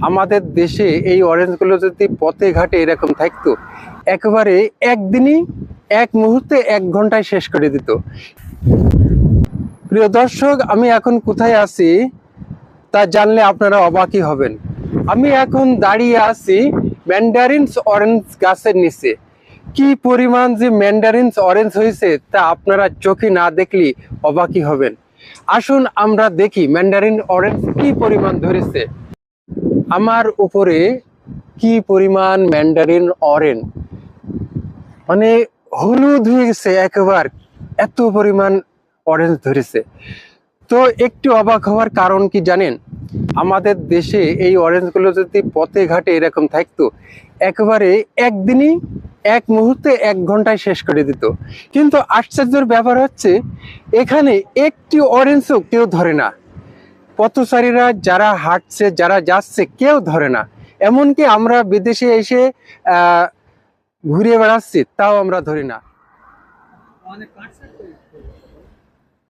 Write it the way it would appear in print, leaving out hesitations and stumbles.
আমাদের দেশে এই অরেঞ্জগুলো যদি পথে ঘাটে এরকম থাকতো, একেবারে একদিনই, এক মুহূর্তে, 1 ঘন্টায় শেষ করে দিত। প্রিয় দর্শক, আমি এখন কোথায় আছি তা জানলে আপনারা অবাকই হবেন। আমি এখন দাঁড়িয়ে আছি ম্যান্ডারিনস অরেঞ্জ গাছের নিচে। কি পরিমাণ যে ম্যান্ডারিনস অরেঞ্জ হয়েছে তা আপনারা চোখে না দেখলে অবাকই হবেন। আসুন আমরা দেখি ম্যান্ডারিন অরেঞ্জ কি পরিমাণ ধরেছে। আমার উপরে কি পরিমাণ ম্যান্ডারিন অরেঞ্জ, মানে হলুদ হয়ে গেছে একেবার, এত পরিমাণ অরেঞ্জ ধরেছে। তো একটু অবাক হওয়ার কারণ কি জানেন? আমাদের দেশে এই অরেঞ্জগুলো যদি পথে ঘাটে এরকম থাকতো, একেবারে একদিনই, এক মুহূর্তে, 1 ঘন্টায় শেষ করে দিত। কিন্তু আশ্চর্যের ব্যাপার হচ্ছে, এখানে একটি অরেঞ্জও কেউ ধরে না। পথচারীরা যারা হাঁটছে, যারা যাচ্ছে, কেউ ধরে না। এমনকি আমরা বিদেশে এসে ঘুরে বেড়াচ্ছি, তাও আমরা ধরি না।